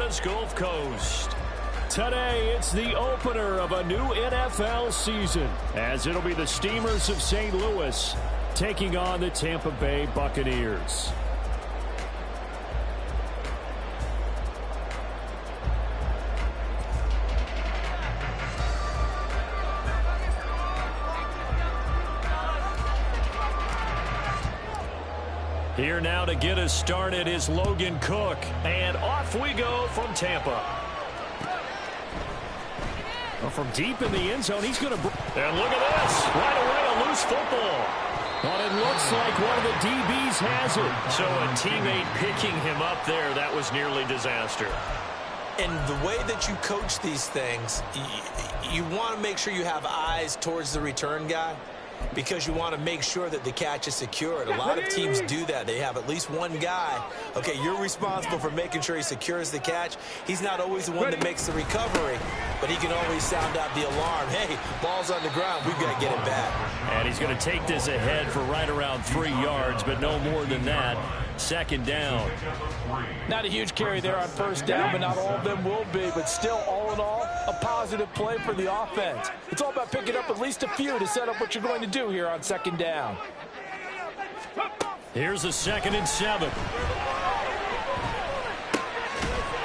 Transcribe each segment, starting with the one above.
U.S. Gulf Coast. Today, it's the opener of a new NFL season, as it'll be the Steamers of St. Louis taking on the Tampa Bay Buccaneers. Here now to get us started is Logan Cook, and off we go from Tampa. Well, from deep in the end zone, he's going to... And look at this. Right away, a loose football. But it looks like one of the DBs has it. So a teammate picking him up there, that was nearly disaster. And the way that you coach these things, you want to make sure you have eyes towards the return guy, because you want to make sure that the catch is secured. A lot of teams do that. They have at least one guy. Okay, you're responsible for making sure he secures the catch. He's not always the one that makes the recovery, but he can always sound out the alarm. Hey, ball's on the ground. We've got to get it back. And he's going to take this ahead for right around 3 yards, but no more than that. Second down. Not a huge carry there on first down, but not all of them will be. But still, all in all, a positive play for the offense. It's all about picking up at least a few to set up what you're going to do here on second down. Here's a 2nd and 7.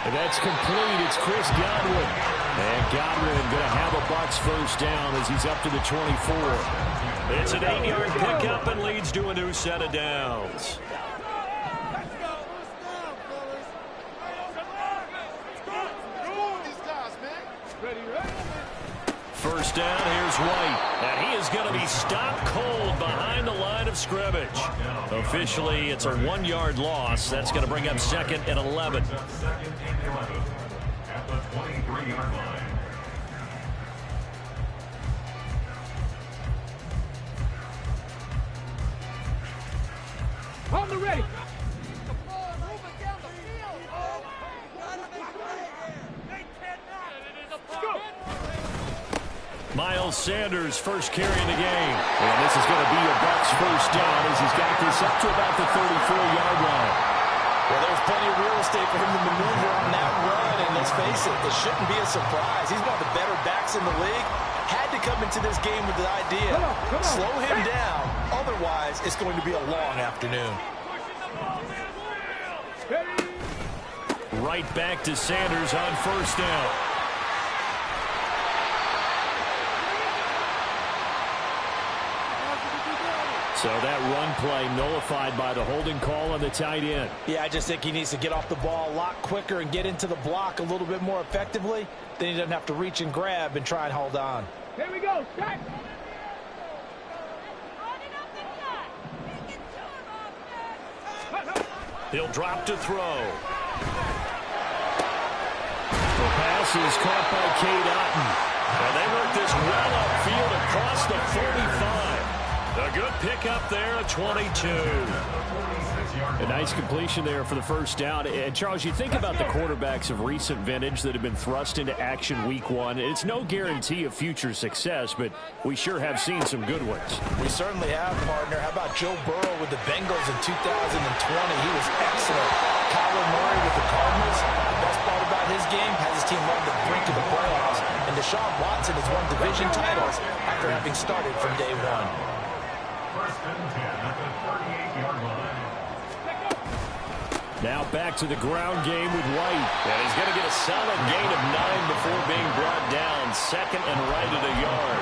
And that's complete. It's Chris Godwin. And Godwin going to have a Bucs first down as he's up to the 24. It's an 8-yard pickup and leads to a new set of downs. First down, here's White. And he is going to be stopped cold behind the line of scrimmage. Officially, it's a 1-yard loss. That's going to bring up 2nd and 11. At the 23-yard line. On the ready. Miles Sanders first carry in the game. And this is going to be a Bucs first down as he's got this up to about the 34-yard line. Well, there's plenty of real estate for him to maneuver on that run, and let's face it, this shouldn't be a surprise. He's one of the better backs in the league. Had to come into this game with the idea, slow him down, otherwise it's going to be a long afternoon. Right back to Sanders on first down. So that run play nullified by the holding call on the tight end. Yeah, I just think he needs to get off the ball a lot quicker and get into the block a little bit more effectively. Then he doesn't have to reach and grab and try and hold on. Here we go. Start. He'll drop to throw. The pass is caught by Cade Otton. And they work this well upfield across the 45. A good pickup there at 22. A nice completion there for the first down. And, Charles, you think about the quarterbacks of recent vintage that have been thrust into action week 1. It's no guarantee of future success, but we sure have seen some good ones. We certainly have, partner. How about Joe Burrow with the Bengals in 2020? He was excellent. Kyler Murray with the Cardinals. The best part about his game has his team on the brink of the playoffs. And Deshaun Watson has won division titles after having started from day 1. First and 10 at the 38-yard line. Now back to the ground game with White. And he's going to get a solid gain of 9 before being brought down. 2nd and right at a yard.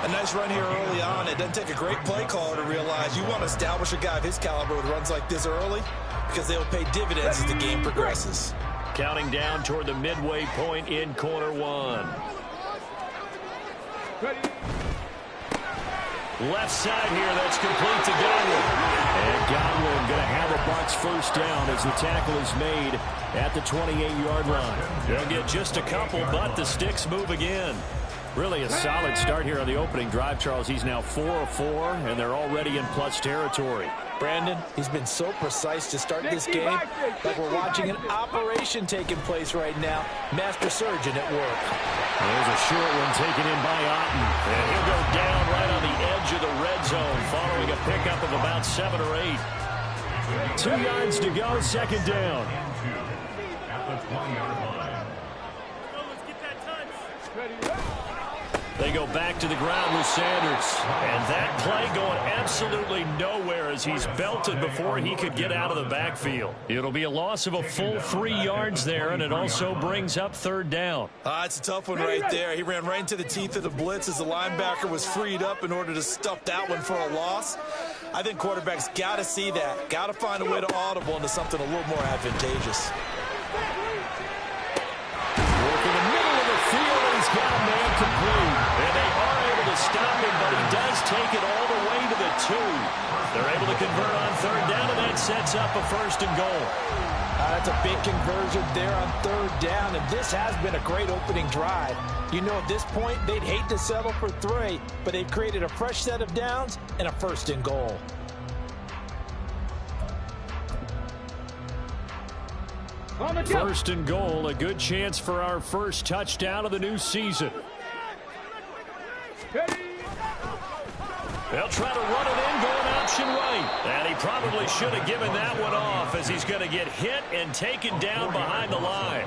A nice run here early on. It doesn't take a great play caller to realize you want to establish a guy of his caliber with runs like this early, because they'll pay dividends as the game progresses. Counting down toward the midway point in quarter 1. Ready. Left side here, that's complete to Godwin. And Godwin going to have a Bucs first down as the tackle is made at the 28-yard line. They'll get just a couple, but the sticks move again. Really a solid start here on the opening drive, Charles. He's now 4 of 4, and they're already in plus territory. Brandon, he's been so precise to start this game, like we're watching an operation taking place right now. Master surgeon at work. There's a short one taken in by Otton. And he'll go down right on the edge of the red zone following a pickup of about 7 or 8. 2 yards to go, second down. They go back to the ground with Sanders. And that play going absolutely nowhere as he's belted before he could get out of the backfield. It'll be a loss of a full 3 yards there, and it also brings up third down. It's a tough one right there. He ran right into the teeth of the blitz as the linebacker was freed up in order to stuff that one for a loss. I think quarterbacks got to see that. Got to find a way to audible into something a little more advantageous. Working the middle of the field, and he's got a man complete. And they are able to stop him, but he does take it all the way to the 2. They're able to convert on third down, and that sets up a 1st and goal. That's a big conversion there on third down, and this has been a great opening drive. You know, at this point, they'd hate to settle for 3, but they've created a fresh set of downs and a 1st and goal. First and goal, a good chance for our first touchdown of the new season. They'll try to run it in, going option right. And he probably should have given that one off as he's going to get hit and taken down behind the line.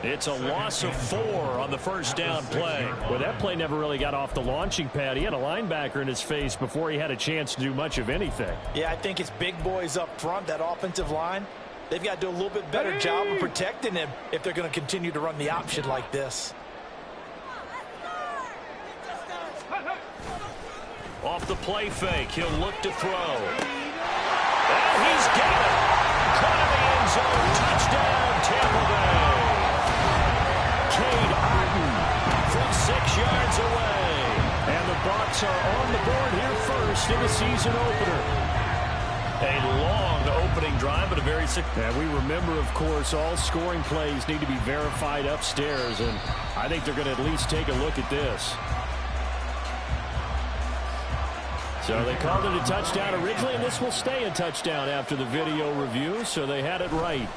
It's a loss of 4 on the first down play. Well, that play never really got off the launching pad. He had a linebacker in his face before he had a chance to do much of anything. Yeah, I think it's big boys up front, that offensive line. They've got to do a little bit better job of protecting him if they're going to continue to run the option like this. Off the play fake, he'll look to throw. And he's got it. Caught in the end zone. Touchdown, Tampa Bay. Cade Otton from 6 yards away. And the Bucs are on the board here first in the season opener. A long opening drive, but a very and we remember, of course, all scoring plays need to be verified upstairs, and I think they're going to at least take a look at this. So they called it a touchdown originally, and this will stay a touchdown after the video review, so they had it right.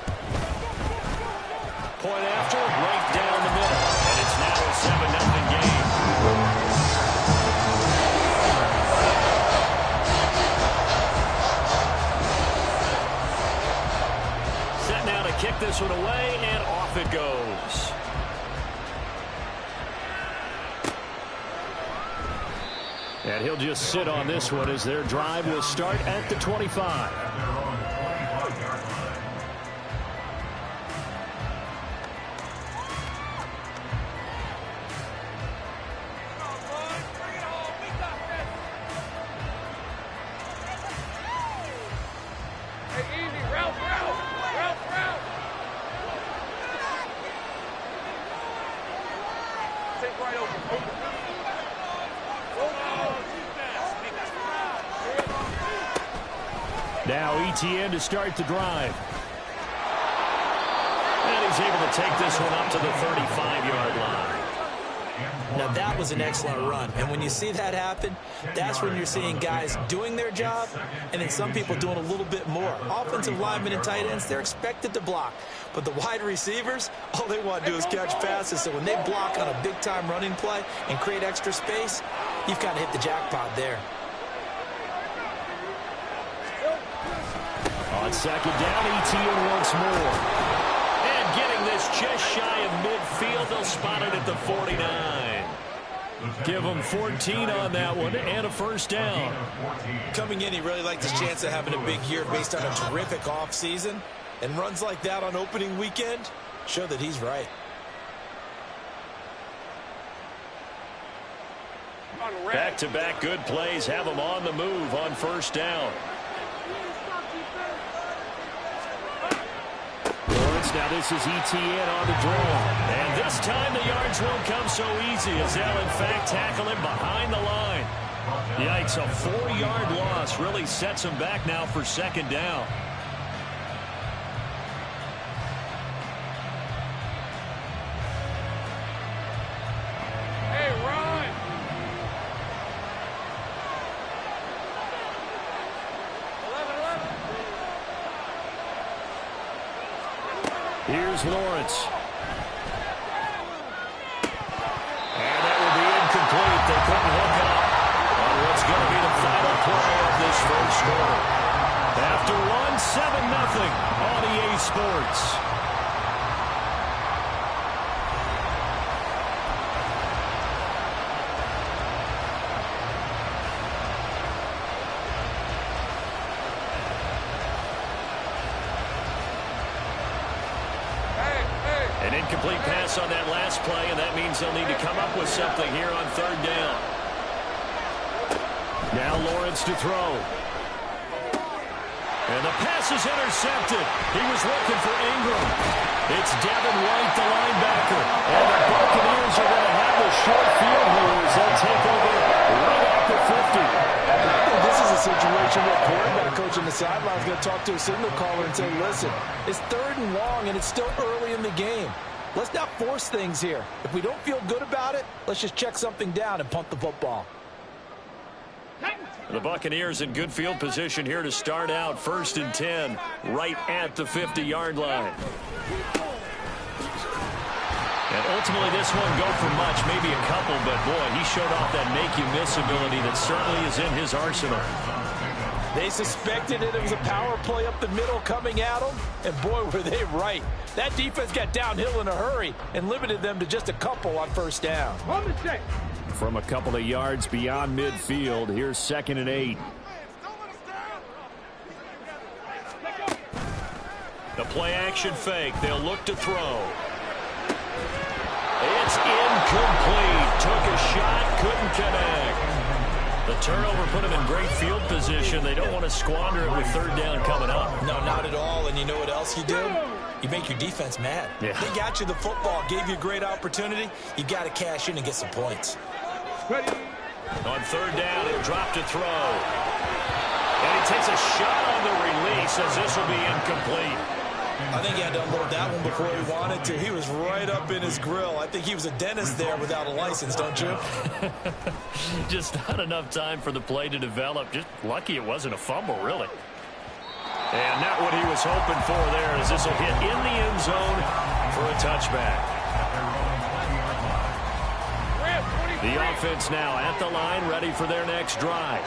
Point after, right down the middle, and it's now a 7-0 game. Kick this one away, and off it goes. And he'll just sit on this one as their drive will start at the 25. Now ETN to start the drive. And he's able to take this one up to the 35-yard line. Now that was an excellent run, and when you see that happen, that's when you're seeing guys doing their job and then some people doing a little bit more. Offensive linemen and tight ends, they're expected to block, but the wide receivers, all they want to do is catch passes. So when they block on a big-time running play and create extra space, you've got to hit the jackpot there. On second down, ETN once more. And getting this just shy of midfield, they'll spot it at the 49. Give him 14 on that one and a first down. Coming in, he really liked his chance of having a big year based on a terrific offseason. And runs like that on opening weekend show that he's right. Back-to-back good plays have him on the move on first down. Now this is ETN on the draw. And this time the yards won't come so easy as they'll in fact tackle him behind the line. Yikes, a 4-yard loss really sets him back now for second down. Hey, run! Here's Lawrence. And that will be incomplete. They couldn't hook up on what's going to be the final play of this first quarter. After one, 7-0 on EA Sports. An incomplete pass on that last play, and that means they'll need to come up with something here on third down. Now Lawrence to throw. And the pass is intercepted. He was looking for Ingram. It's Devin White, the linebacker. And the Buccaneers are going to have the short field here as they'll take over right at the 50. I think this is a situation where a quarterback coach on the sideline is going to talk to a signal caller and say, listen, it's 3rd and long, and it's still early in the game. Let's not force things here. If we don't feel good about it, let's just check something down and punt the football. The Buccaneers in good field position here to start out. 1st and 10, right at the 50-yard line. And ultimately, this won't go for much, maybe a couple, but boy, he showed off that make-you-miss ability that certainly is in his arsenal. They suspected it was a power play up the middle coming at them, and boy, were they right. That defense got downhill in a hurry and limited them to just a couple on 1st down. From a couple of yards beyond midfield, here's 2nd and 8. The play-action fake. They'll look to throw. It's incomplete. Took a shot, couldn't connect. The turnover put him in great field position. They don't want to squander it with 3rd down coming up. No, not at all. And you know what else you do? You make your defense mad. Yeah. They got you the football, gave you a great opportunity. You got to cash in and get some points. On 3rd down, he'll drop to throw. And he takes a shot on the release as this will be incomplete. I think he had to unload that one before he wanted to. He was right up in his grill. I think he was a dentist there without a license, don't you? Just not enough time for the play to develop. Just lucky it wasn't a fumble, really. And not what he was hoping for there, as this will hit in the end zone for a touchback. The offense now at the line, ready for their next drive.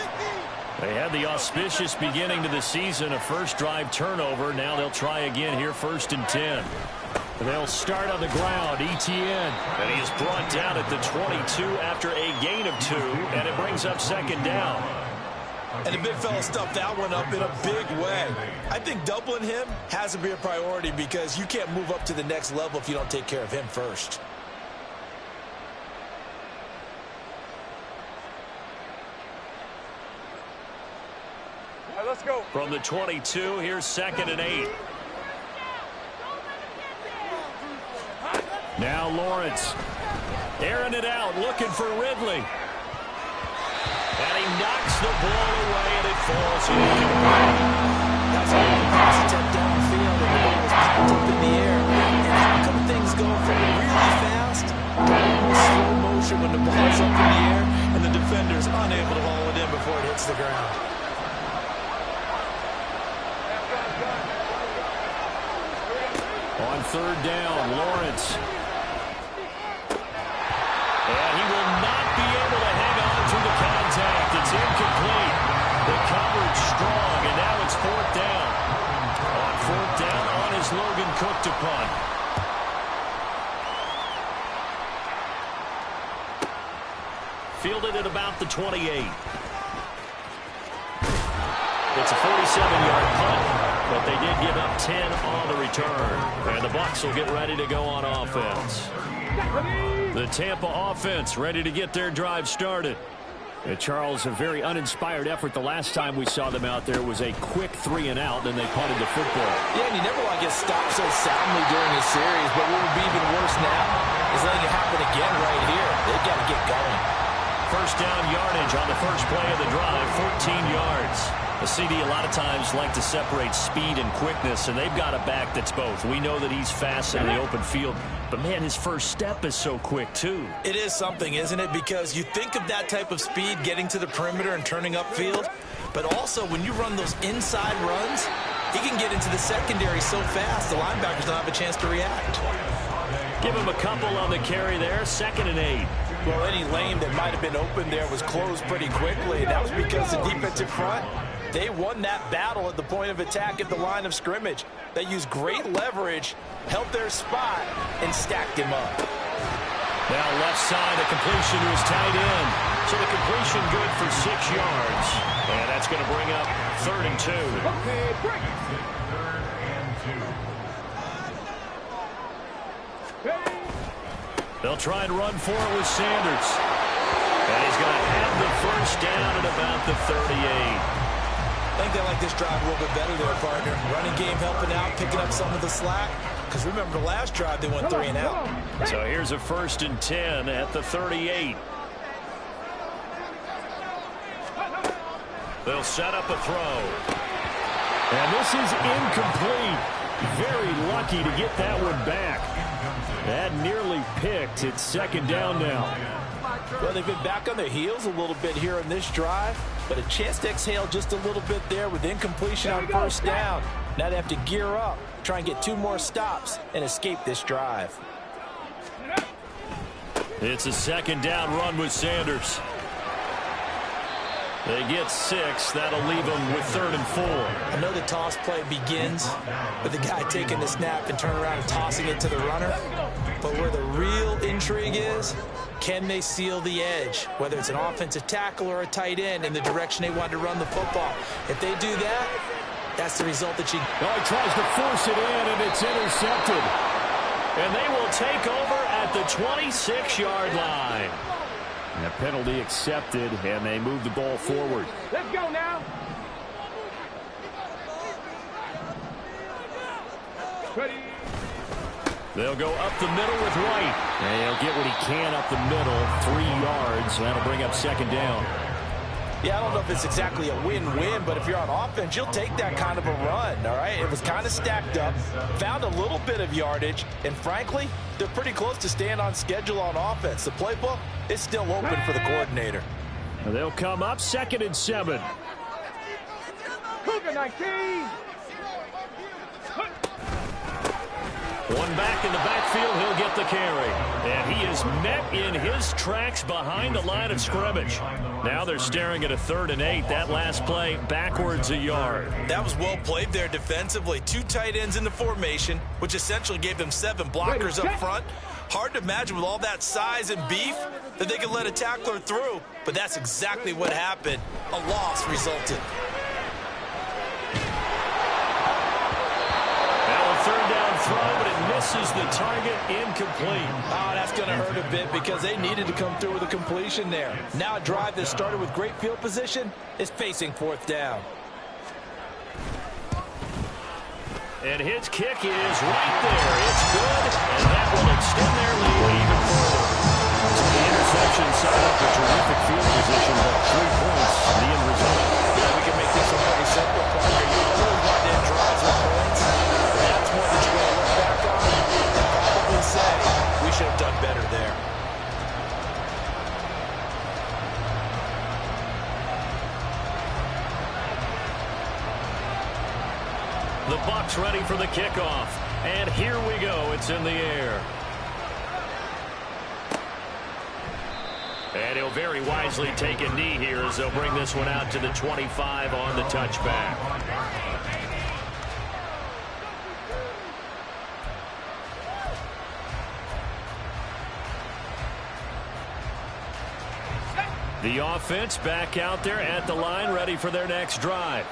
They had the auspicious beginning to the season, a first drive turnover. Now they'll try again here, 1st and 10. They'll start on the ground, Etienne. And he is brought down at the 22 after a gain of 2, and it brings up 2nd down. And the big fella stuffed that one up in a big way. I think doubling him has to be a priority because you can't move up to the next level if you don't take care of him first. Let's go. From the 22, here's 2nd and 8. Now Lawrence. Airing it out, looking for Ridley. And he knocks the ball away, and it falls incomplete. That's how you pass a tip downfield, and the ball was popped up in the air. And how come things go from really fast to almost slow motion when the ball's up in the air and the defender's unable to haul it in before it hits the ground? On 3rd down, Lawrence. And he will not be able to hang on through the contact. It's incomplete. The coverage strong, and now it's 4th down. On 4th down, on is Logan Cook to punt. Fielded at about the 28. It's a 47-yard punt, but they did give up 10 on the return. And the Bucs will get ready to go on offense. The Tampa offense ready to get their drive started. Charles, a very uninspired effort. The last time we saw them out there was a quick 3 and out, then they punted the football. Yeah, and you never want to get stopped so soundly during a series, but what would be even worse now is letting it happen again right here. They've got to get going. 1st down yardage on the first play of the drive, 14 yards. The CD a lot of times like to separate speed and quickness, and they've got a back that's both. We know that he's fast in the open field, but man, his first step is so quick too. It is something, isn't it? Because you think of that type of speed getting to the perimeter and turning upfield, but also when you run those inside runs, he can get into the secondary so fast the linebackers don't have a chance to react. Give him a couple on the carry there, 2nd and 8. Well, any lane that might have been open there was closed pretty quickly, and that was because the defensive front, they won that battle at the point of attack at the line of scrimmage. They used great leverage, held their spot, and stacked him up. Now left side, a completion to his tight end. So the completion good for 6 yards. And that's going to bring up 3rd and 2. They'll try and run for it with Sanders. And he's going to have the first down at about the 38. I think they like this drive a little bit better there, partner. Running game helping out, picking up some of the slack. Because remember, the last drive, they went 3 and out. So here's a 1st and 10 at the 38. They'll set up a throw. And this is incomplete. Very lucky to get that one back. That nearly picked. It's 2nd down now. Well, they've been back on their heels a little bit here in this drive, but a chance to exhale just a little bit there with incompletion on 1st down. Now they have to gear up, try and get 2 more stops, and escape this drive. It's a 2nd down run with Sanders. They get 6. That'll leave them with 3rd and 4. I know the toss play begins with the guy taking the snap and turning around and tossing it to the runner. But where the real intrigue is, can they seal the edge, whether it's an offensive tackle or a tight end, in the direction they want to run the football? If they do that, that's the result that you... Oh, he tries to force it in, and it's intercepted. And they will take over at the 26-yard line. And a penalty accepted, and they move the ball forward. Let's go now. Ready. They'll go up the middle with White. And he'll get what he can up the middle, 3 yards. That'll bring up 2nd down. Yeah, I don't know if it's exactly a win-win, but if you're on offense, you'll take that kind of a run, all right? It was kind of stacked up, found a little bit of yardage, and frankly, they're pretty close to staying on schedule on offense. The playbook is still open for the coordinator. They'll come up 2nd and 7. Cougar 19. One back in the backfield, he'll get the carry. And he is met in his tracks behind the line of scrimmage. Now they're staring at a 3rd and 8. That last play, backwards a yard. That was well played there defensively. 2 tight ends in the formation, which essentially gave them 7 blockers up front. Hard to imagine with all that size and beef that they could let a tackler through. But that's exactly what happened. A loss resulted. Now a 3rd down throw, but it misses the target, incomplete. Oh, that's going to hurt a bit because they needed to come through with a completion there. Now a drive that started with great field position is facing 4th down. And his kick is right there. It's good, and that will extend their lead even further. So the interception set up a terrific field position, but 3 points, the end result. Yeah, we can make this one pretty simple, partner. You always want to end drives with points. That's one that you're going to look back on and probably say, we should have done better there. The Bucs ready for the kickoff. And here we go. It's in the air. And he'll very wisely take a knee here as they'll bring this one out to the 25 on the touchback. The offense back out there at the line, ready for their next drive.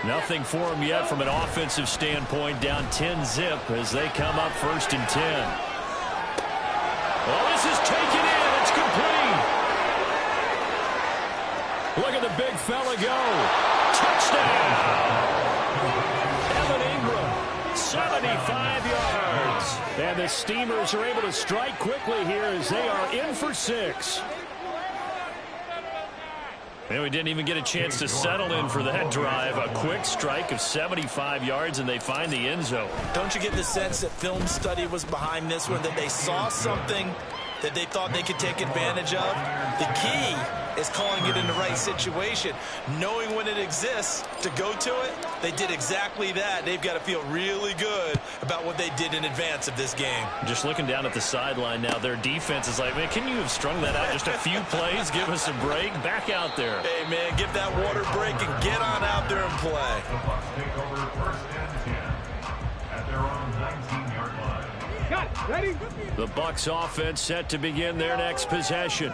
Nothing for them yet from an offensive standpoint, down 10-zip as they come up 1st and 10. Well, this is taken in. It's complete. Look at the big fella go. Touchdown. Evan Ingram, 75 yards. And the Steamers are able to strike quickly here as they are in for 6. And we didn't even get a chance to settle in for that drive. A quick strike of 75 yards, and they find the end zone. Don't you get the sense that film study was behind this one, that they saw something that they thought they could take advantage of? The key is calling it in the right situation, knowing when it exists to go to it. They did exactly that. They've got to feel really good about what they did in advance of this game. Just looking down at the sideline now, their defense is like, man, can you have strung that out just a few plays? Give us a break. Back out there. Hey, man, give that water break and get on out there and play. The Bucs take over 1st and 10 at their own 19-yard line. Got it. Ready? The Bucs offense set to begin their next possession.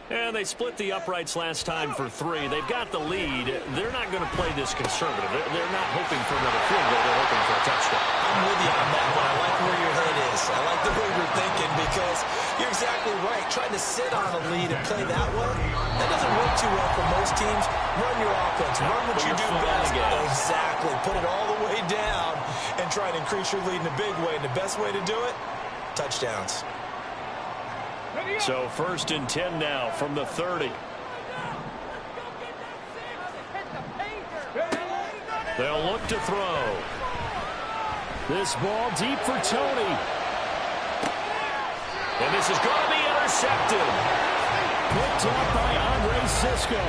And they split the uprights last time for 3. They've got the lead. They're not going to play this conservative. They're not hoping for another field goal. They're hoping for a touchdown. I'm with you on that one. I like where your head is. I like the way you're thinking because you're exactly right. Trying to sit on a lead and play that well, that doesn't work too well for most teams. Run your offense. Run what you do best. Exactly. Put it all the way down and try and increase your lead in a big way. And the best way to do it, touchdowns. So 1st and 10 now from the 30. They'll look to throw. This ball deep for Tony. And this is going to be intercepted. Picked up by Andre Sisco.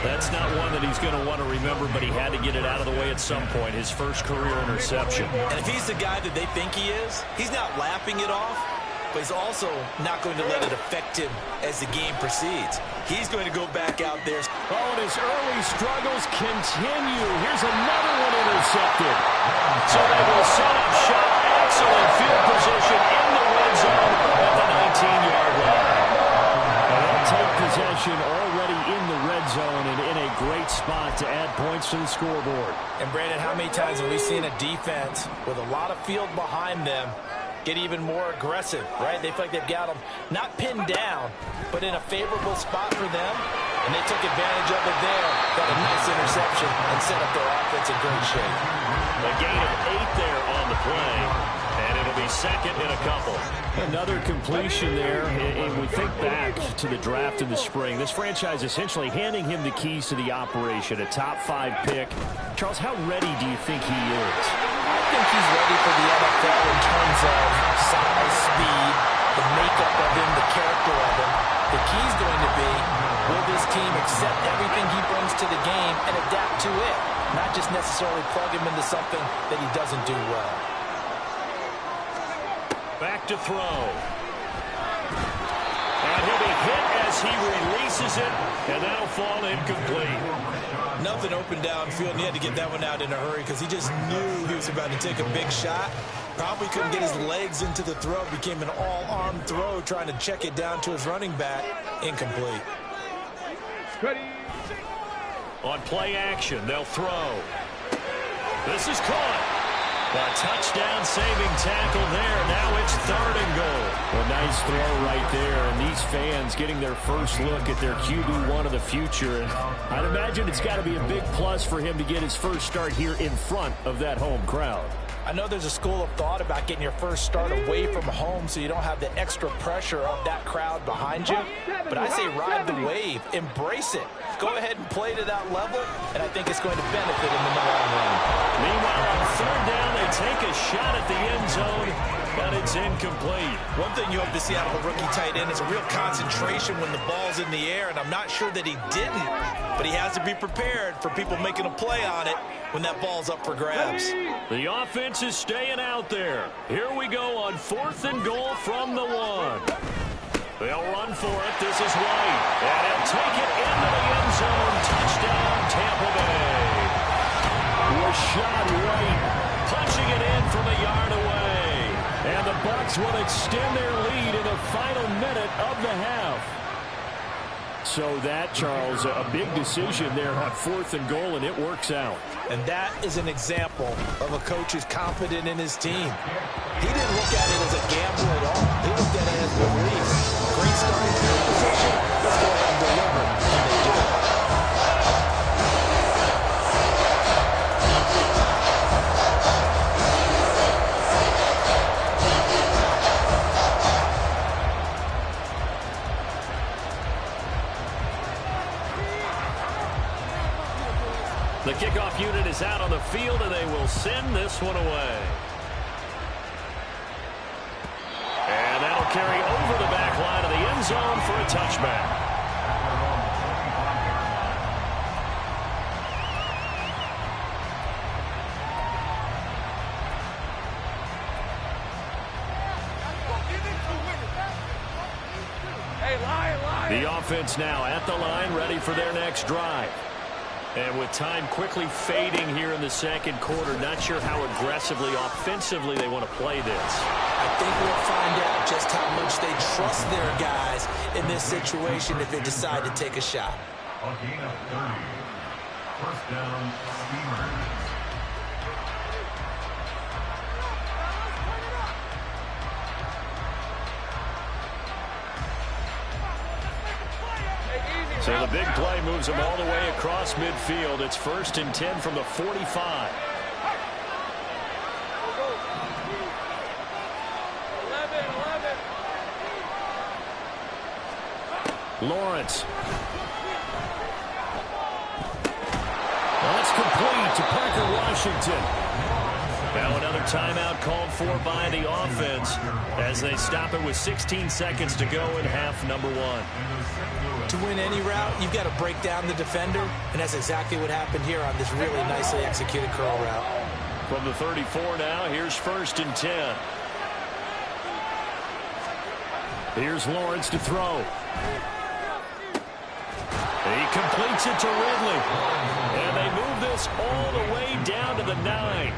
That's not one that he's going to want to remember, but he had to get it out of the way at some point. His first career interception. And if he's the guy that they think he is, he's not laughing it off, but he's also not going to let it affect him as the game proceeds. He's going to go back out there. Oh, and his early struggles continue. Here's another one intercepted. So they will set up shop. Excellent field position in the red zone at the 19-yard line. And they'll take possession already in the red zone and in a great spot to add points to the scoreboard. And, Brandon, how many times have we seen a defense with a lot of field behind them get even more aggressive, right? They feel like they've got them not pinned down, but in a favorable spot for them, and they took advantage of it there. Got a nice interception and set up their offense in great shape. A gain of 8 there on the play, and it'll be second in a couple. Another completion there, and we think back to the draft in the spring. This franchise essentially handing him the keys to the operation, a top 5 pick. Charles, how ready do you think he is? I think he's ready for the NFL in terms of size, speed, the makeup of him, the character of him. The key's going to be, will this team accept everything he brings to the game and adapt to it, not just necessarily plug him into something that he doesn't do well. Back to throw. And he'll be hit as he releases it, and that'll fall incomplete. Nothing open downfield, and he had to get that one out in a hurry because he just knew he was about to take a big shot. Probably couldn't get his legs into the throw. Became an all-arm throw, trying to check it down to his running back. Incomplete. On play action, they'll throw. This is caught. A touchdown-saving tackle there. Now it's 3rd and goal. A nice throw right there, and these fans getting their first look at their QB1 of the future. And I'd imagine it's got to be a big plus for him to get his first start here in front of that home crowd. I know there's a school of thought about getting your first start away from home so you don't have the extra pressure of that crowd behind you. But I say ride the wave. Embrace it. Go ahead and play to that level, and I think it's going to benefit him in the long run. Meanwhile, on 3rd down, they take a shot at the end zone, but it's incomplete. One thing you hope to see out of a rookie tight end is a real concentration when the ball's in the air, and I'm not sure that he didn't, but he has to be prepared for people making a play on it when that ball's up for grabs. The offense is staying out there. Here we go on 4th and goal from the 1. They'll run for it. This is White. And he'll take it into the end zone. Touchdown, Tampa Bay. Rashad White punching it in from a yard away. And the Bucs will extend their lead in the final minute of the half. So that, Charles, a big decision there on 4th and goal, and it works out. And that is an example of a coach who's confident in his team. He didn't look at it as a gamble at all. He looked at it as a release. Great starting field position. Let's go ahead and deliver. And they do. The kickoff unit is out on the field, and they will send this one away. And that'll carry over the back line of the end zone for a touchback. The offense now at the line, ready for their next drive. And with time quickly fading here in the second quarter, not sure how aggressively, offensively they want to play this. I think we'll find out just how much they trust their guys in this situation if they decide to take a shot. A gain of 30. First down, Steamers. So the big play moves them all the way across midfield. It's 1st and 10 from the 45. Lawrence. Well, that's complete to Parker Washington. Now another timeout called for by the offense as they stop it with 16 seconds to go in half number 1. To win any route, you've got to break down the defender, and that's exactly what happened here on this really nicely executed curl route. From the 34 now, here's 1st and 10. Here's Lawrence to throw. He completes it to Ridley. And they move this all the way down to the 9.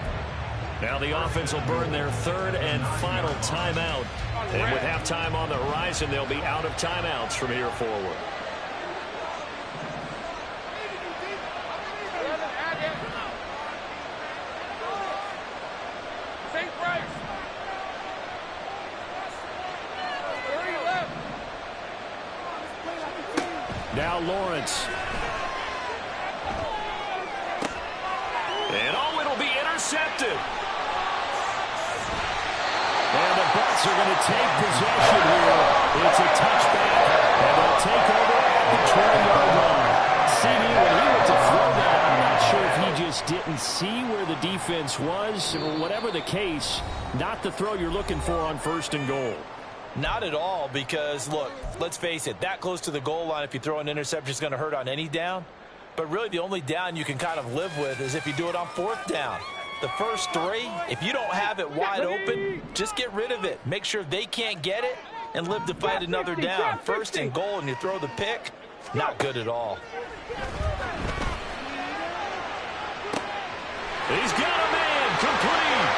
Now the offense will burn their 3rd and final timeout. And with halftime on the horizon, they'll be out of timeouts from here forward. Now Lawrence. And oh, it'll be intercepted. And the Bucs are going to take possession here. It's a touchback, and they'll take over at the 20-yard line. CD, when he went to throw that, I'm not sure if he just didn't see where the defense was. Whatever the case, not the throw you're looking for on 1st and goal. Not at all, because, look, let's face it, that close to the goal line, if you throw an interception, is going to hurt on any down. But really, the only down you can kind of live with is if you do it on 4th down. The first 3, if you don't have it wide open, just get rid of it. Make sure they can't get it and live to fight another down. 1st and goal, and you throw the pick, not good at all. He's got a man complete.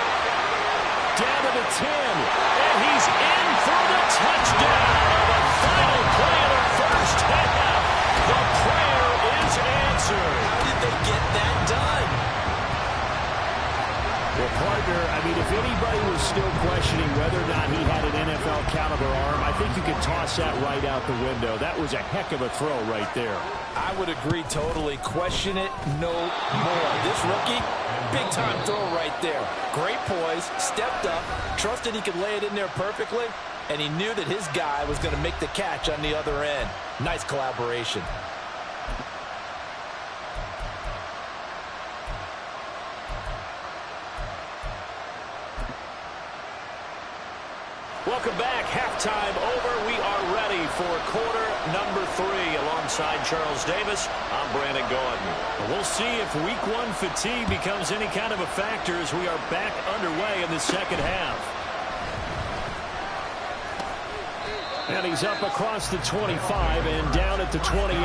Down to the 10, and he's in for the touchdown. The final play of the first half. The prayer is answered. How did they get that done? Well, partner, I mean, if anybody was still questioning whether or not he had an NFL caliber arm, I think you could toss that right out the window. That was a heck of a throw right there. I would agree totally. Question it no more. This rookie, big-time throw right there. Great poise, stepped up, trusted he could lay it in there perfectly, and he knew that his guy was going to make the catch on the other end. Nice collaboration. Welcome back. Halftime over. We are ready for quarter number 3. Alongside Charles Davis, I'm Brandon Gaudin. We'll see if week 1 fatigue becomes any kind of a factor as we are back underway in the second half. And he's up across the 25 and down at the 28.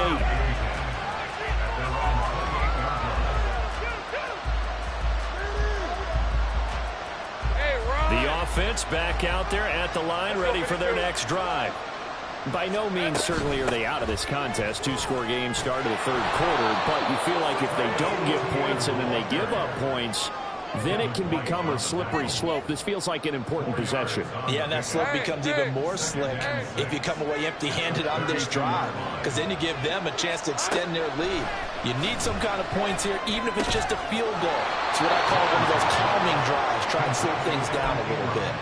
The offense back out there at the line, ready for their next drive. By no means certainly are they out of this contest. 2-score game start of the 3rd quarter, but you feel like if they don't get points and then they give up points, then it can become a slippery slope. This feels like an important possession. Yeah, and that slope becomes even more slick if you come away empty-handed on this drive, because then you give them a chance to extend their lead. You need some kind of points here, even if it's just a field goal. It's what I call one of those calming drives. Try and slow things down a little bit.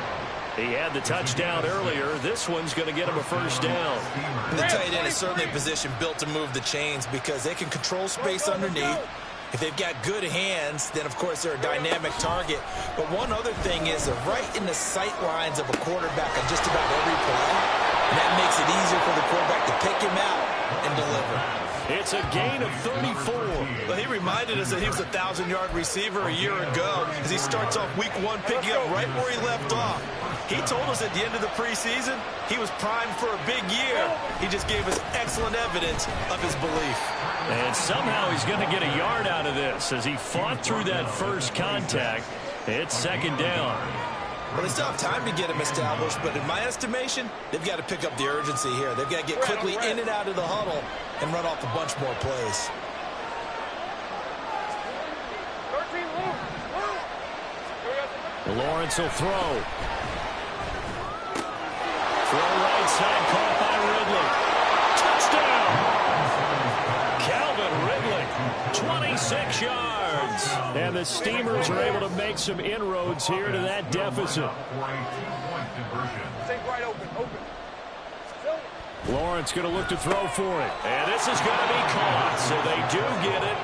He had the touchdown earlier. This one's going to get him a first down. The tight end is certainly a position built to move the chains because they can control space underneath. If they've got good hands, then, of course, they're a dynamic target. But one other thing is they're right in the sight lines of a quarterback on just about every play. And that makes it easier for the quarterback to pick him out and deliver. It's a gain of 34. Well, he reminded us that he was a 1,000-yard receiver a year ago as he starts off week 1 picking up right where he left off. He told us at the end of the preseason he was primed for a big year. He just gave us excellent evidence of his belief. And somehow he's going to get a yard out of this as he fought through that first contact. It's 2nd down. Well, they still have time to get him established, but in my estimation, they've got to pick up the urgency here. They've got to get quickly in and out of the huddle and run off a bunch more plays. Lawrence will throw. Throw right side, caught by Ridley. Touchdown! 26 yards. And the Steamers are able to make some inroads here to that deficit. Stay right open. Lawrence going to look to throw for it. And this is going to be caught, so they do get it.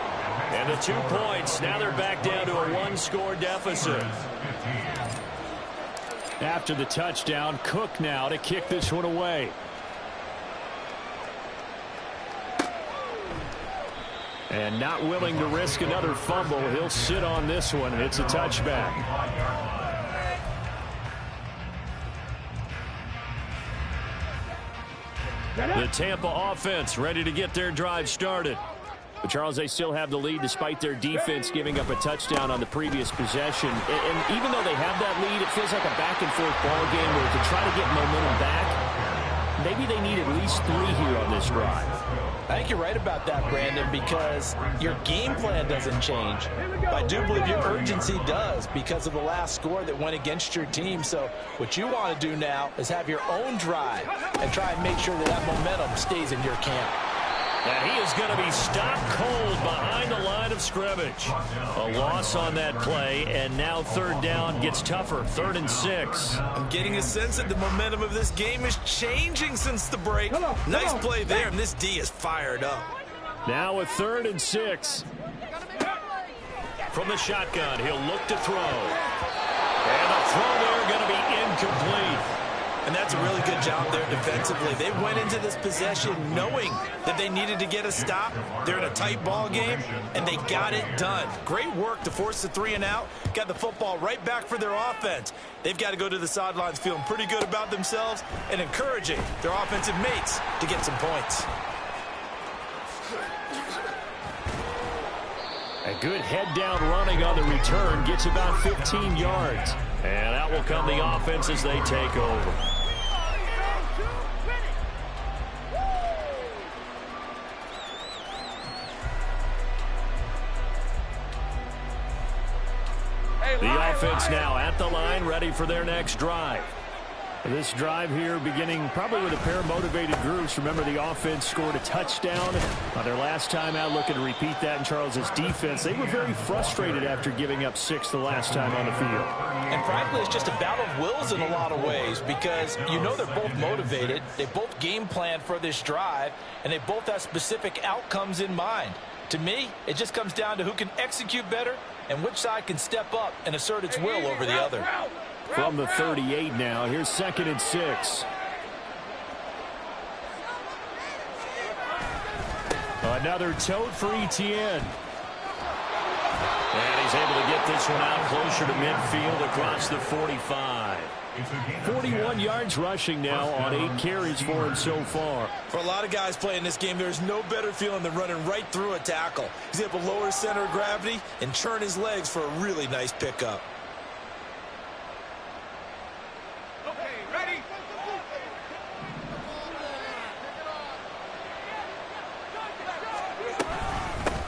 And the 2 points, now they're back down to a 1-score deficit. After the touchdown, Cook now to kick this one away. And not willing to risk another fumble, he'll sit on this one. It's a touchback. The Tampa offense ready to get their drive started. But Charles, they still have the lead despite their defense giving up a touchdown on the previous possession. And even though they have that lead, it feels like a back-and-forth ball game where to try to get momentum back, maybe they need at least 3 here on this drive. I think you're right about that, Brandon, because your game plan doesn't change. But I do believe your urgency does because of the last score that went against your team. So what you want to do now is have your own drive and try and make sure that that momentum stays in your camp. And he is going to be stopped cold behind the line of scrimmage. A loss on that play, and now 3rd down gets tougher. 3rd and 6. I'm getting a sense that the momentum of this game is changing since the break. Nice play there, and this D is fired up. Now a 3rd and 6. From the shotgun, he'll look to throw. And the throw there going to be incomplete. And that's a really good job there defensively. They went into this possession knowing that they needed to get a stop. They're in a tight ball game, and they got it done. Great work to force the 3 and out. Got the football right back for their offense. They've got to go to the sidelines feeling pretty good about themselves and encouraging their offensive mates to get some points. A good head-down running on the return gets about 15 yards. And out will come the offense as they take over. The offense now at the line, ready for their next drive. This drive here beginning probably with a pair of motivated groups. Remember, the offense scored a touchdown on their last time out. Looking to repeat that in Charles's defense. They were very frustrated after giving up 6 the last time on the field. And frankly, it's just a battle of wills in a lot of ways because you know they're both motivated. They both game plan for this drive, and they both have specific outcomes in mind. To me, it just comes down to who can execute better and which side can step up and assert its will over the other. From the 38 now, here's 2nd and 6. Another tote for Etienne. And he's able to get this one out closer to midfield across the 45. 41 yards rushing now on 8 carries for him so far. For a lot of guys playing this game, there's no better feeling than running right through a tackle. He's able to lower his center of gravity and churn his legs for a really nice pickup.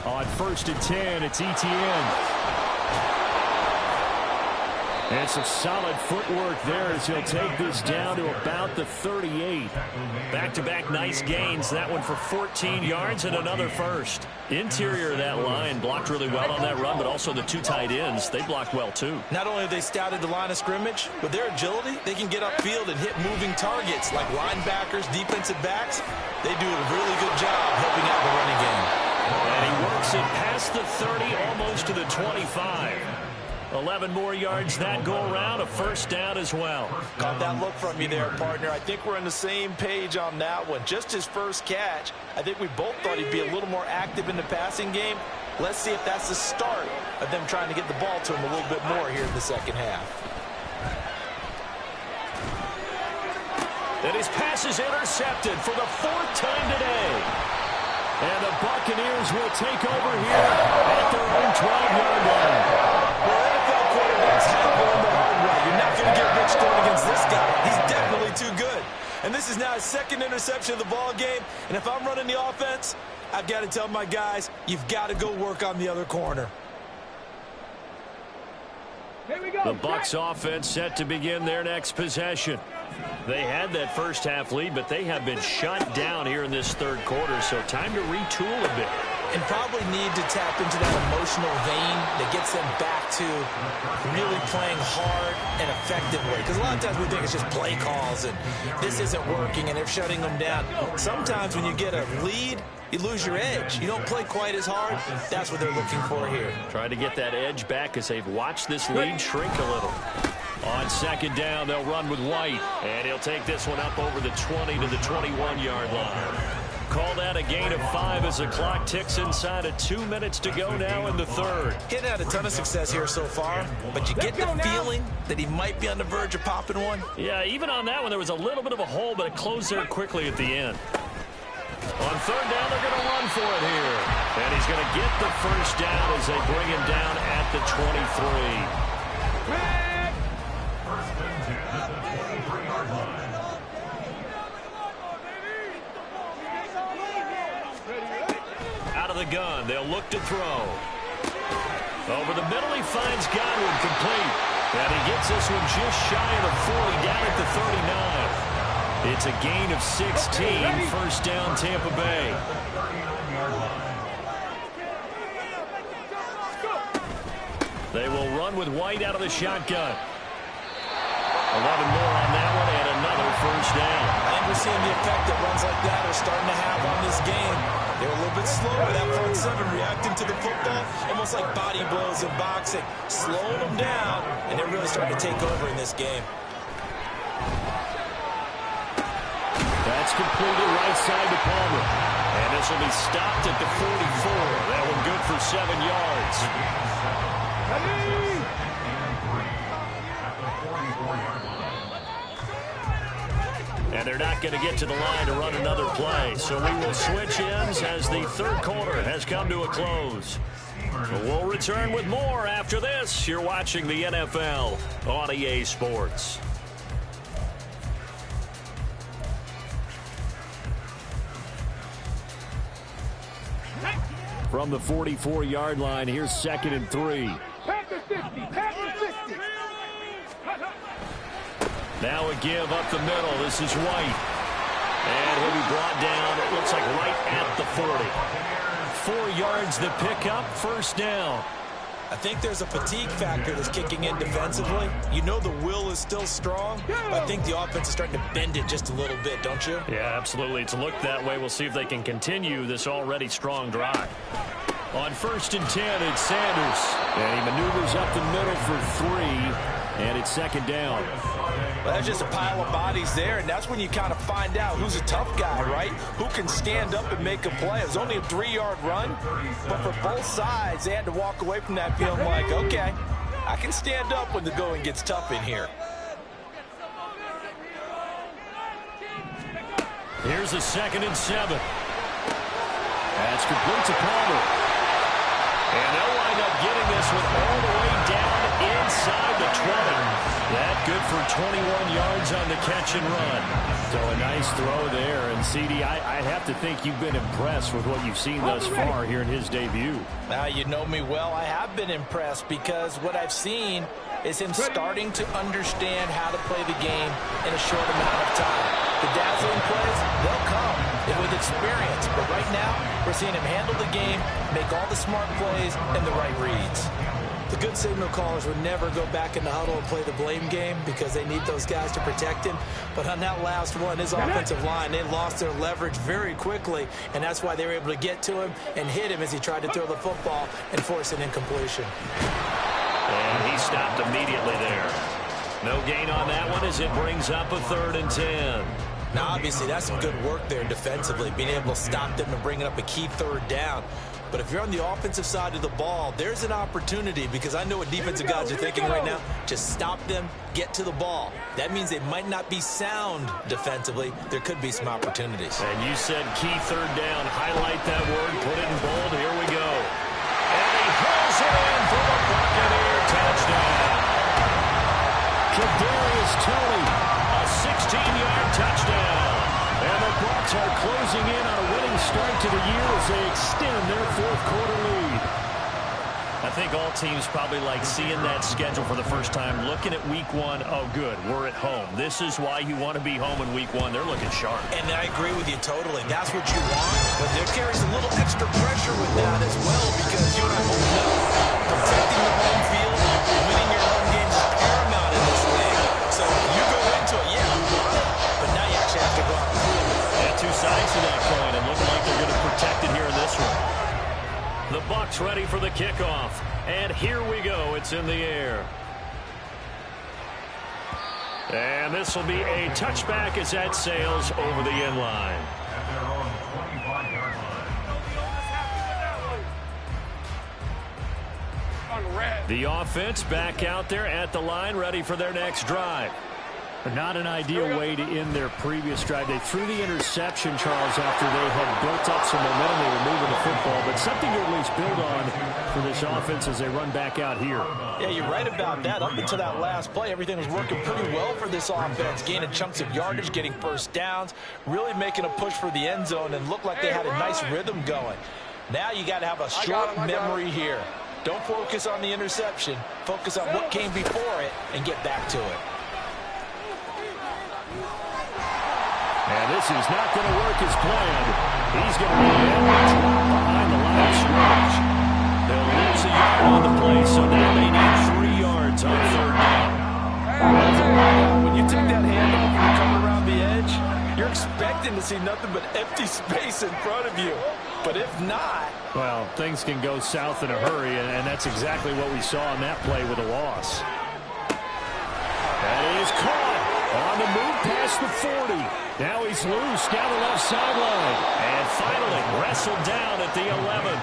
On 1st and 10, it's Etienne. And some solid footwork there as he'll take this down to about the 38. Back-to-back nice gains. That one for 14 yards and another first. Interior of that line blocked really well on that run, but also the 2 tight ends, they blocked well too. Not only have they scouted the line of scrimmage, with their agility, they can get upfield and hit moving targets like linebackers, defensive backs. They do a really good job helping out the running game. And he works it past the 30, almost to the 25. 11 more yards that go around, a first down as well. Caught that look from you there, partner. I think we're on the same page on that one. Just his first catch, I think we both thought he'd be a little more active in the passing game. Let's see if that's the start of them trying to get the ball to him a little bit more here in the second half. And his pass is intercepted for the 4th time today. And the Buccaneers will take over here at their own 12-yard line. Well, NFL quarterbacks have learned the hard way. You're not going to get rich going against this guy. He's definitely too good. And this is now his 2nd interception of the ball game. And if I'm running the offense, I've got to tell my guys, you've got to go work on the other corner. Here we go. The Bucs offense set to begin their next possession. They had that first half lead, but they have been shut down here in this 3rd quarter, so time to retool a bit. and probably need to tap into that emotional vein that gets them back to really playing hard and effectively. Because a lot of times we think it's just play calls and this isn't working and they're shutting them down. Sometimes when you get a lead, you lose your edge. You don't play quite as hard. That's what they're looking for here. Trying to get that edge back as they've watched this lead shrink a little. On second down, they'll run with White. And he'll take this one up over the 20 to the 21-yard line. Call that a gain of 5 as the clock ticks inside of 2 minutes to go now in the third. He hadn't had a ton of success here so far, but you get the feeling that he might be on the verge of popping one. Yeah, even on that one, there was a little bit of a hole, but it closed there quickly at the end. On third down, they're going to run for it here. And he's going to get the first down as they bring him down at the 23. Out of the gun, they'll look to throw. Over the middle, he finds Godwin complete. And he gets this one just shy of the 40, down at the 39. It's a gain of 16, first down Tampa Bay. They will run with White out of the shotgun. 11 more on that one and another first down. I think we're seeing the effect that runs like that are starting to have on this game. They're a little bit slower, that front seven reacting to the football, almost like body blows in boxing, slowing them down, and they're really starting to take over in this game. That's completed right side to Palmer. And this will be stopped at the 44. That one good for 7 yards. And they're not going to get to the line to run another play. So we will switch ends as the third quarter has come to a close. We'll return with more after this. You're watching the NFL on EA Sports. From the 44-yard line, here's 2nd and 3. Now a give up the middle. This is White. And he'll be brought down, it looks like right at the 40. 4 yards the pickup, first down. I think there's a fatigue factor that's kicking in defensively. You know the will is still strong, but I think the offense is starting to bend it just a little bit, don't you? Yeah, absolutely. It's looked that way. We'll see if they can continue this already strong drive. On 1st and 10, it's Sanders. And he maneuvers up the middle for 3, and it's 2nd down. Well, that's just a pile of bodies there, and that's when you kind of find out who's a tough guy, right? Who can stand up and make a play. It was only a 3-yard run, but for both sides, they had to walk away from that feeling like, okay, I can stand up when the going gets tough in here. Here's a 2nd and 7. That's complete to Palmer. And they'll wind up getting this one all the way down inside the 20. That good for 21 yards on the catch and run. So a nice throw there. And, CD, I have to think you've been impressed with what you've seen thus far here in his debut. Now, you know me well. I have been impressed because what I've seen is him starting to understand how to play the game in a short amount of time. The dazzling plays, they'll come with experience. But right now, we're seeing him handle the game, make all the smart plays and the right reads. The good signal callers would never go back in the huddle and play the blame game because they need those guys to protect him. But on that last one, his offensive line, they lost their leverage very quickly, and that's why they were able to get to him and hit him as he tried to throw the football and force an incompletion. And he stopped immediately there. No gain on that one as it brings up a 3rd and 10. Now, obviously, that's some good work there defensively, being able to stop them and bringing up a key 3rd down. But if you're on the offensive side of the ball, there's an opportunity because I know what defensive guys are thinking right now. Just stop them, get to the ball. That means they might not be sound defensively. There could be some opportunities. And you said key 3rd down. Highlight that word, put it in bold. Here we go. And he hauls it in for the Buccaneer touchdown. Kadarius Toney, a 16-yard touchdown. And the Bucs are closing in on a winning start to the year as they extend their 4th quarter lead. I think all teams probably like seeing that schedule for the first time, looking at week one. Oh, good, we're at home. This is why you want to be home in week one. They're looking sharp. And I agree with you totally. That's what you want, but there carries a little extra pressure with that as well because you and I both know protecting the home field, winning your home games is paramount in this league. So you go into it, yeah, we want it, but now you actually have to go out and prove it. Yeah, two sides to that coin, and looking like they're going to protect it here in this one. The Bucs ready for the kickoff. And here we go. It's in the air. And this will be a touchback as that sails over the end line. At their own 25-yard line. The offense back out there at the line, ready for their next drive. But not an ideal way to end their previous drive. They threw the interception, Charles, after they had built up some momentum. They were moving the football, but something to at least build on for this offense as they run back out here. Yeah, you're right about that. Up until that last play, everything was working pretty well for this offense, gaining chunks of yardage, getting first downs, really making a push for the end zone, and looked like they had a nice rhythm going. Now you got to have a short memory here. Don't focus on the interception. Focus on what came before it and get back to it. And this is not going to work as planned. He's going to be dropped behind the line of scrimmage. They'll lose a yard on the play, so now they need 3 yards on third down. When you take that handoff and you come around the edge, you're expecting to see nothing but empty space in front of you. But if not... Well, things can go south in a hurry, and that's exactly what we saw on that play with a loss. That is caught on the move past the 40. Now he's loose down the left sideline. And finally wrestled down at the 11.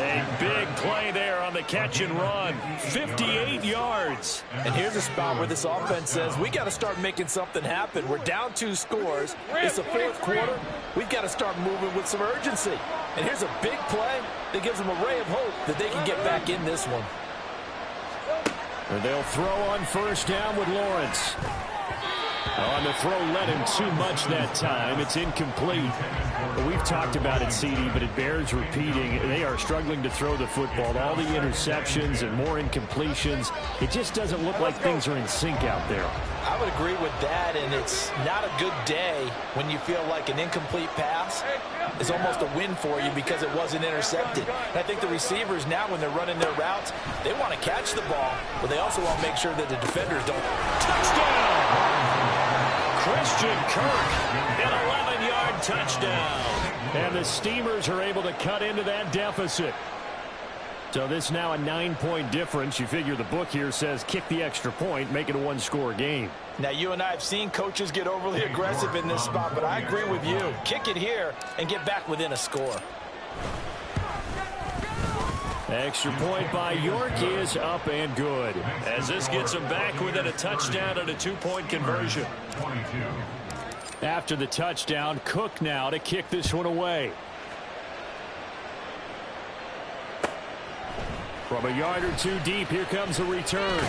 A big play there on the catch and run. 58 yards. And here's a spot where this offense says, we got to start making something happen. We're down 2 scores. It's the fourth quarter. We've got to start moving with some urgency. And here's a big play that gives them a ray of hope that they can get back in this one. And they'll throw on first down with Lawrence. On the throw, led him too much that time. It's incomplete. We've talked about it, CD, but it bears repeating. They are struggling to throw the football. All the interceptions and more incompletions. It just doesn't look like things are in sync out there. I would agree with that, and it's not a good day when you feel like an incomplete pass is almost a win for you because it wasn't intercepted. And I think the receivers now, when they're running their routes, they want to catch the ball, but they also want to make sure that the defenders don't. Touchdown! Christian Kirk, an 11-yard touchdown. And the Steamers are able to cut into that deficit. So this now a 9-point difference. You figure the book here says kick the extra point, make it a 1-score game. Now, you and I have seen coaches get overly aggressive in this spot, but I agree with you. Kick it here and get back within a score. Extra point by York is up and good. As this gets them back within a touchdown and a 2-point conversion. 22. After the touchdown, Cook now to kick this one away. From a yard or 2 deep, here comes the return.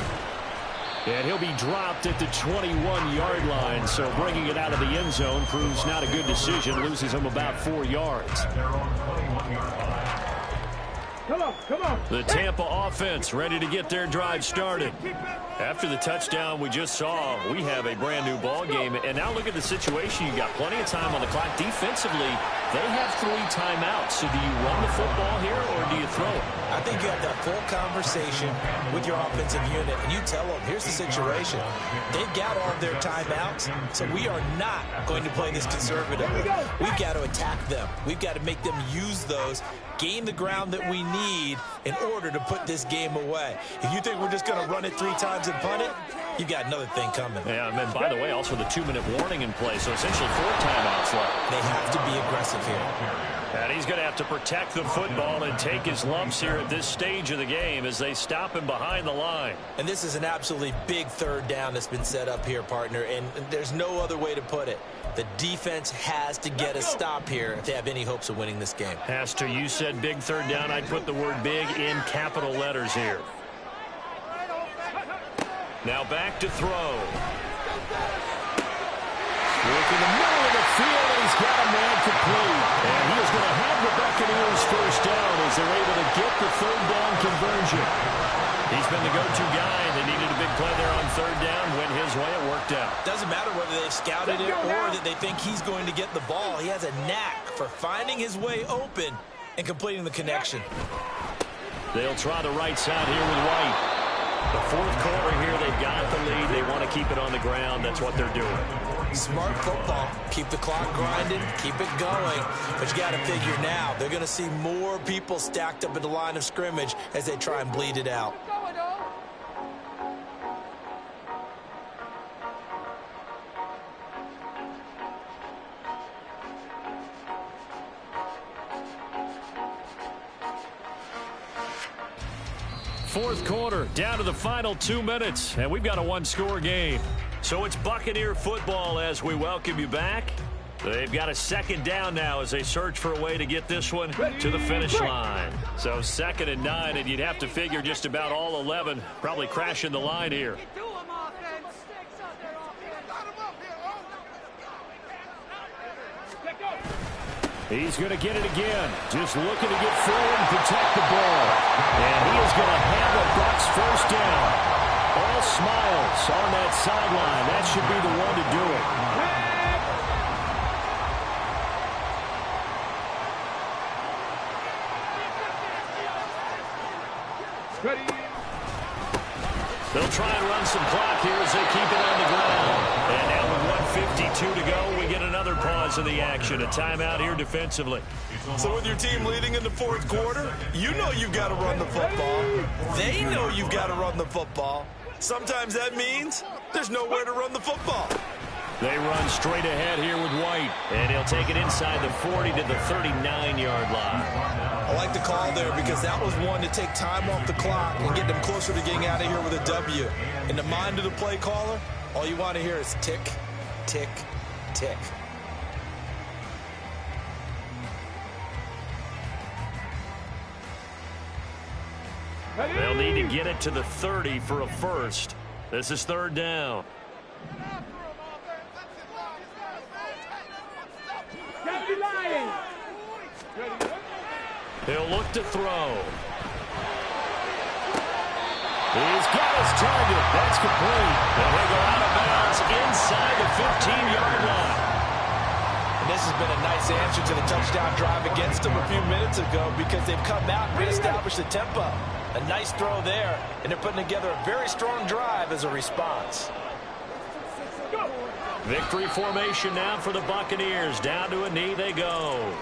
And he'll be dropped at the 21-yard line, so bringing it out of the end zone proves not a good decision. Loses him about 4 yards. Their own 21-yard line. Come on. The Tampa offense ready to get their drive started. After the touchdown we just saw, we have a brand new ball game. And now look at the situation. You got plenty of time on the clock. Defensively, they have 3 timeouts. So do you run the football here or do you throw it? I think you have that full conversation with your offensive unit, and you tell them, here's the situation. They've got all of their timeouts, so we are not going to play this conservatively. We've got to attack them. We've got to make them use those, gain the ground that we need in order to put this game away. If you think we're just going to run it 3 times and punt it, you've got another thing coming. Yeah, and then, by the way, also the 2-minute warning in play, so essentially 4 timeouts left. They have to be aggressive here. And he's going to have to protect the football and take his lumps here at this stage of the game as they stop him behind the line. And this is an absolutely big third down that's been set up here, partner, and there's no other way to put it. The defense has to get a stop here if they have any hopes of winning this game. Has to. You said big third down. I'd put the word big in capital letters here. Now back to throw. Work in the middle of the field, and he's got a man complete. And he is going to have the Buccaneers first down as they're able to get the third down conversion. motion. He's been the go-to guy. They needed a big play there on third down. Went his way. It worked out. Doesn't matter whether they've scouted it or that they think he's going to get the ball. He has a knack for finding his way open and completing the connection. They'll try the right side here with White. The fourth quarter here, they've got the lead. They want to keep it on the ground. That's what they're doing. Smart football. Keep the clock grinding. Keep it going. But you got to figure now, they're going to see more people stacked up at the line of scrimmage as they try and bleed it out. Fourth quarter, down to the final 2 minutes, and we've got a one-score game. So it's Buccaneer football as we welcome you back. They've got a second down now as they search for a way to get this one to the finish line. So 2nd and 9, and you'd have to figure just about all 11 probably crashing the line here. He's going to get it again. Just looking to get forward and protect the ball. And he is going to have a Bucs first down. All smiles on that sideline. That should be the one to do it. Ready. They'll try and run some clock here as they keep it on the ground. And now with 1:52 to go, we get another pause in the action. A timeout here defensively. So with your team leading in the fourth quarter, you know you've got to run the football. They know you've got to run the football. Sometimes that means there's nowhere to run the football. They run straight ahead here with White. And he'll take it inside the 40 to the 39-yard line. I like the call there because that was one to take time off the clock and get them closer to getting out of here with a W. In the mind of the play caller, all you want to hear is tick, tick, tick. They'll need to get it to the 30 for a first. This is third down. He'll look to throw. He's got his target. That's complete. And he'll go out of bounds inside the 15-yard line. And this has been a nice answer to the touchdown drive against them a few minutes ago because they've come out and reestablished the tempo. A nice throw there, and they're putting together a very strong drive as a response. Victory formation now for the Buccaneers. Down to a knee they go.